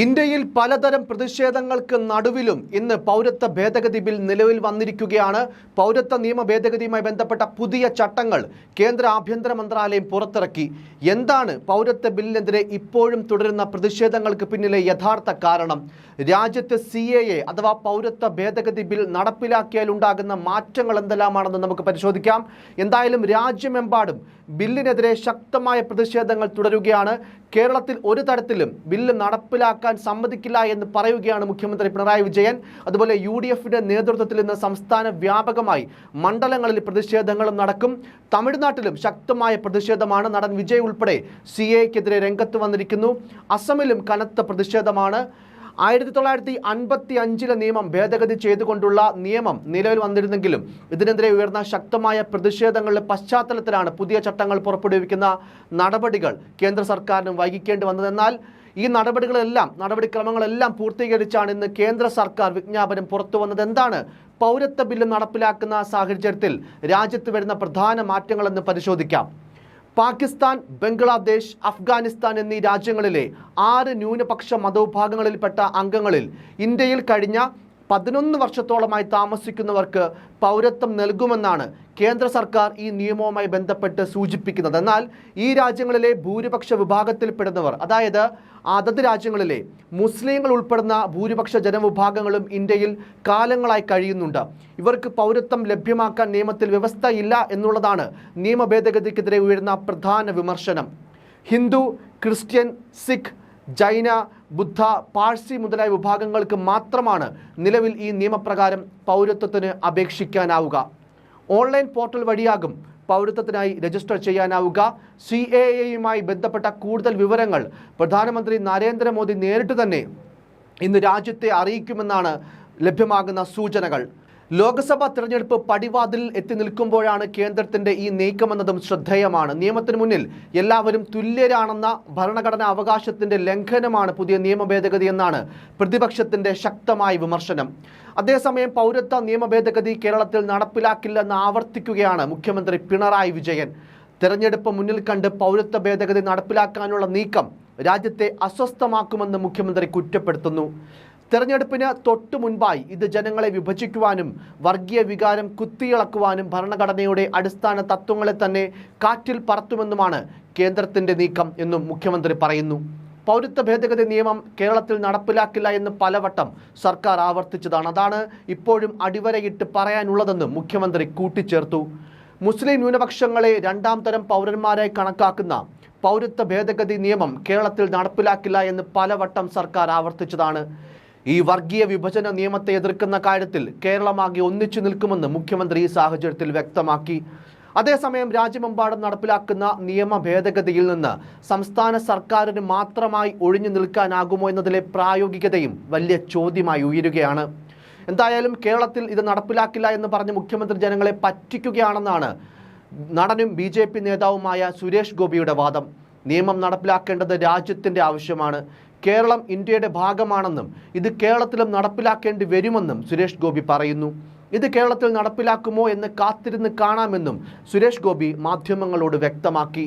ഇന്ത്യയിൽ പലതരം പ്രതിഷേധങ്ങൾക്ക് നടുവിലും ഇന്ന് പൗരത്വ ഭേദഗതി ബിൽ നിലവിൽ വന്നിരിക്കുകയാണ്. പൗരത്വ നിയമ ഭേദഗതിയുമായി ബന്ധപ്പെട്ട പുതിയ ചട്ടങ്ങൾ കേന്ദ്ര ആഭ്യന്തര മന്ത്രാലയം പുറത്തിറക്കി. എന്താണ് പൗരത്വ ബില്ലിനെതിരെ ഇപ്പോഴും തുടരുന്ന പ്രതിഷേധങ്ങൾക്ക് പിന്നിലെ യഥാർത്ഥ കാരണം? രാജ്യത്ത് CAA അഥവാ പൗരത്വ ഭേദഗതി ബിൽ നടപ്പിലാക്കിയാൽ ഉണ്ടാകുന്ന മാറ്റങ്ങൾ എന്തെല്ലാമാണെന്ന് നമുക്ക് പരിശോധിക്കാം. എന്തായാലും രാജ്യമെമ്പാടും ബില്ലിനെതിരെ ശക്തമായ പ്രതിഷേധങ്ങൾ തുടരുകയാണ്. കേരളത്തിൽ ഒരു തരത്തിലും ബില്ല് നടപ്പിലാക്കാൻ സമ്മതിക്കില്ല എന്ന് പറയുകയാണ് മുഖ്യമന്ത്രി പിണറായി വിജയൻ. അതുപോലെ UDFന്റെ നേതൃത്വത്തിൽ ഇന്ന് സംസ്ഥാന വ്യാപകമായി മണ്ഡലങ്ങളിൽ പ്രതിഷേധങ്ങളും നടക്കും. തമിഴ്നാട്ടിലും ശക്തമായ പ്രതിഷേധമാണ്. നടൻ വിജയ് ഉൾപ്പെടെ CAAക്കെതിരെ രംഗത്ത് വന്നിരിക്കുന്നു. അസമിലും കനത്ത പ്രതിഷേധമാണ്. 1955 നിയമം ഭേദഗതി ചെയ്തുകൊണ്ടുള്ള നിയമം നിലവിൽ വന്നിരുന്നെങ്കിലും ഇതിനെതിരെ ഉയർന്ന ശക്തമായ പ്രതിഷേധങ്ങളുടെ പശ്ചാത്തലത്തിലാണ് പുതിയ ചട്ടങ്ങൾ പുറപ്പെടുവിക്കുന്ന നടപടികൾ കേന്ദ്ര സർക്കാരിന് വൈകിക്കേണ്ടി വന്നത്. എന്നാൽ ഈ നടപടിക്രമങ്ങളെല്ലാം പൂർത്തീകരിച്ചാണ് ഇന്ന് കേന്ദ്ര സർക്കാർ വിജ്ഞാപനം പുറത്തു വന്നത്. എന്താണ് പൗരത്വ ബില്ല് നടപ്പിലാക്കുന്ന സാഹചര്യത്തിൽ രാജ്യത്ത് വരുന്ന പ്രധാന മാറ്റങ്ങളെന്ന് പരിശോധിക്കാം. പാകിസ്ഥാൻ, ബംഗ്ലാദേശ്, അഫ്ഗാനിസ്ഥാൻ എന്നീ രാജ്യങ്ങളിലെ 6 ന്യൂനപക്ഷ മതവിഭാഗങ്ങളിൽപ്പെട്ട അംഗങ്ങളിൽ ഇന്ത്യയിൽ കഴിഞ്ഞ 11 വർഷത്തോളമായി താമസിക്കുന്നവർക്ക് പൗരത്വം നൽകുമെന്നാണ് കേന്ദ്ര സർക്കാർ ഈ നിയമവുമായി ബന്ധപ്പെട്ട് സൂചിപ്പിക്കുന്നത്. എന്നാൽ ഈ രാജ്യങ്ങളിലെ ഭൂരിപക്ഷ വിഭാഗത്തിൽപ്പെടുന്നവർ, അതായത് അതത് രാജ്യങ്ങളിലെ മുസ്ലിങ്ങൾ ഉൾപ്പെടുന്ന ഭൂരിപക്ഷ ജനവിഭാഗങ്ങളും ഇന്ത്യയിൽ കാലങ്ങളായി കഴിയുന്നുണ്ട്. ഇവർക്ക് പൗരത്വം ലഭ്യമാക്കാൻ നിയമത്തിൽ വ്യവസ്ഥയില്ല എന്നുള്ളതാണ് നിയമ ഭേദഗതിക്കെതിരെ ഉയരുന്ന പ്രധാന വിമർശനം. ഹിന്ദു, ക്രിസ്ത്യൻ, സിഖ്, ജൈന, ബുദ്ധ, പാഴ്സി മുതലായ വിഭാഗങ്ങൾക്ക് മാത്രമാണ് നിലവിൽ ഈ നിയമപ്രകാരം പൗരത്വത്തിന് അപേക്ഷിക്കാനാവുക. ഓൺലൈൻ പോർട്ടൽ വഴിയാകും പൗരത്വത്തിനായി രജിസ്റ്റർ ചെയ്യാനാവുക. CAAയുമായി ബന്ധപ്പെട്ട കൂടുതൽ വിവരങ്ങൾ പ്രധാനമന്ത്രി നരേന്ദ്രമോദി നേരിട്ട് തന്നെ ഇന്ന് രാജ്യത്തെ അറിയിക്കുമെന്നാണ് ലഭ്യമാകുന്ന സൂചനകൾ. ലോക്സഭാ തെരഞ്ഞെടുപ്പ് പടിവാതിലിൽ എത്തി നിൽക്കുമ്പോഴാണ് കേന്ദ്രത്തിന്റെ ഈ നീക്കമെന്നതും ശ്രദ്ധേയമാണ്. നിയമത്തിന് മുന്നിൽ എല്ലാവരും തുല്യരാണെന്ന ഭരണഘടനാ അവകാശത്തിന്റെ ലംഘനമാണ് പുതിയ നിയമ ഭേദഗതി എന്നാണ് പ്രതിപക്ഷത്തിന്റെ ശക്തമായ വിമർശനം. അതേസമയം പൗരത്വ നിയമ ഭേദഗതി കേരളത്തിൽ നടപ്പിലാക്കില്ലെന്ന് ആവർത്തിക്കുകയാണ് മുഖ്യമന്ത്രി പിണറായി വിജയൻ. തെരഞ്ഞെടുപ്പ് മുന്നിൽ കണ്ട് പൗരത്വ ഭേദഗതി നടപ്പിലാക്കാനുള്ള നീക്കം രാജ്യത്തെ അസ്വസ്ഥമാക്കുമെന്ന് മുഖ്യമന്ത്രി കുറ്റപ്പെടുത്തുന്നു. തെരഞ്ഞെടുപ്പിന് തൊട്ടു മുൻപായി ഇത് ജനങ്ങളെ വിഭജിക്കുവാനും വർഗീയ വികാരം കുത്തിയിളക്കുവാനും ഭരണഘടനയുടെ അടിസ്ഥാന തത്വങ്ങളെ തന്നെ കാറ്റിൽ പറത്തുമെന്നുമാണ് കേന്ദ്രത്തിന്റെ നീക്കം എന്നും മുഖ്യമന്ത്രി പറയുന്നു. പൗരത്വ ഭേദഗതി നിയമം കേരളത്തിൽ നടപ്പിലാക്കില്ല എന്ന് പലവട്ടം സർക്കാർ ആവർത്തിച്ചതാണ്. അതാണ് ഇപ്പോഴും അടിവരയിട്ട് പറയാനുള്ളതെന്നും മുഖ്യമന്ത്രി കൂട്ടിച്ചേർത്തു. മുസ്ലിം ന്യൂനപക്ഷങ്ങളെ 2ാം തരം പൗരന്മാരായി കണക്കാക്കുന്ന പൗരത്വ ഭേദഗതി നിയമം കേരളത്തിൽ നടപ്പിലാക്കില്ല എന്ന് പലവട്ടം സർക്കാർ ആവർത്തിച്ചതാണ്. ഈ വർഗീയ വിഭജന നിയമത്തെ എതിർക്കുന്ന കാര്യത്തിൽ കേരളമാകെ ഒന്നിച്ചു നിൽക്കുമെന്ന് മുഖ്യമന്ത്രി ഈ സാഹചര്യത്തിൽ വ്യക്തമാക്കി. അതേസമയം രാജ്യമെമ്പാടും നടപ്പിലാക്കുന്ന നിയമ ഭേദഗതിയിൽ നിന്ന് സംസ്ഥാന സർക്കാരിന് മാത്രമായി ഒഴിഞ്ഞു നിൽക്കാനാകുമോ എന്നതിലെ പ്രായോഗികതയും വലിയ ചോദ്യമായി ഉയരുകയാണ്. എന്തായാലും കേരളത്തിൽ ഇത് നടപ്പിലാക്കില്ല എന്ന് പറഞ്ഞ് മുഖ്യമന്ത്രി ജനങ്ങളെ പറ്റിക്കുകയാണെന്നാണ് നടനും BJP നേതാവുമായ സുരേഷ് ഗോപിയുടെ വാദം. നിയമം നടപ്പിലാക്കേണ്ടത് രാജ്യത്തിൻ്റെ ആവശ്യമാണ്. കേരളം ഇന്ത്യയുടെ ഭാഗമാണെന്നും ഇത് കേരളത്തിലും നടപ്പിലാക്കേണ്ടി വരുമെന്നും സുരേഷ് ഗോപി പറയുന്നു. ഇത് കേരളത്തിൽ നടപ്പിലാക്കുമോ എന്ന് കാത്തിരുന്ന് കാണാമെന്നും സുരേഷ് ഗോപി മാധ്യമങ്ങളോട് വ്യക്തമാക്കി.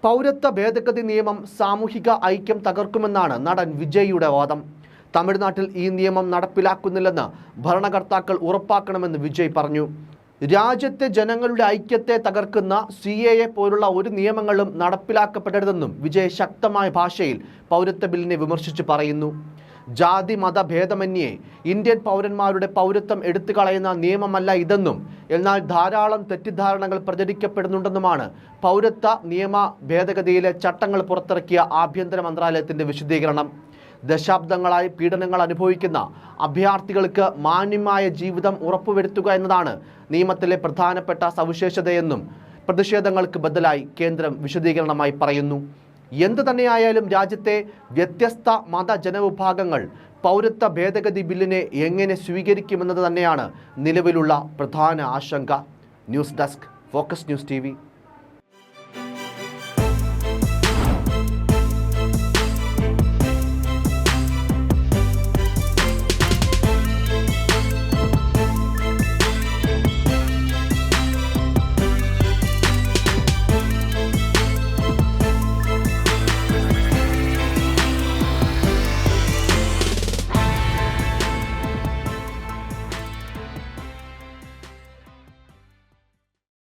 പൗരത്വ ഭേദഗതി നിയമം സാമൂഹിക ഐക്യം തകർക്കുമെന്നാണ് നടൻ വിജയ്യുടെ വാദം. തമിഴ്നാട്ടിൽ ഈ നിയമം നടപ്പിലാക്കുന്നില്ലെന്ന് ഭരണകർത്താക്കൾ ഉറപ്പാക്കണമെന്ന് വിജയ് പറഞ്ഞു. രാജ്യത്തെ ജനങ്ങളുടെ ഐക്യത്തെ തകർക്കുന്ന CAA പോലുള്ള ഒരു നിയമങ്ങളും നടപ്പിലാക്കപ്പെടരുതെന്നും വിജയ് ശക്തമായ ഭാഷയിൽ പൗരത്വ ബില്ലിനെ വിമർശിച്ച് പറയുന്നു. ജാതി മത ഭേദമന്യേ ഇന്ത്യൻ പൗരന്മാരുടെ പൗരത്വം എടുത്തു കളയുന്ന നിയമമല്ല ഇതെന്നും എന്നാൽ ധാരാളം തെറ്റിദ്ധാരണകൾ പ്രചരിക്കപ്പെടുന്നുണ്ടെന്നുമാണ് പൗരത്വ നിയമ ഭേദഗതിയിലെ ചട്ടങ്ങൾ പുറത്തിറക്കിയ ആഭ്യന്തര മന്ത്രാലയത്തിന്റെ വിശദീകരണം. ദശാബ്ദങ്ങളായി പീഡനങ്ങൾ അനുഭവിക്കുന്ന അഭയാർത്ഥികൾക്ക് മാന്യമായ ജീവിതം ഉറപ്പുവരുത്തുക എന്നതാണ് നിയമത്തിലെ പ്രധാനപ്പെട്ട സവിശേഷതയെന്നും പ്രതിഷേധങ്ങൾക്ക് ബദലായി കേന്ദ്രം വിശദീകരണമായി പറയുന്നു. എന്തു തന്നെയായാലും രാജ്യത്തെ വ്യത്യസ്ത മത ജനവിഭാഗങ്ങൾ പൗരത്വ ഭേദഗതി ബില്ലിനെ എങ്ങനെ സ്വീകരിക്കുമെന്നത് തന്നെയാണ് നിലവിലുള്ള പ്രധാന ആശങ്ക. News desk, focus news TV.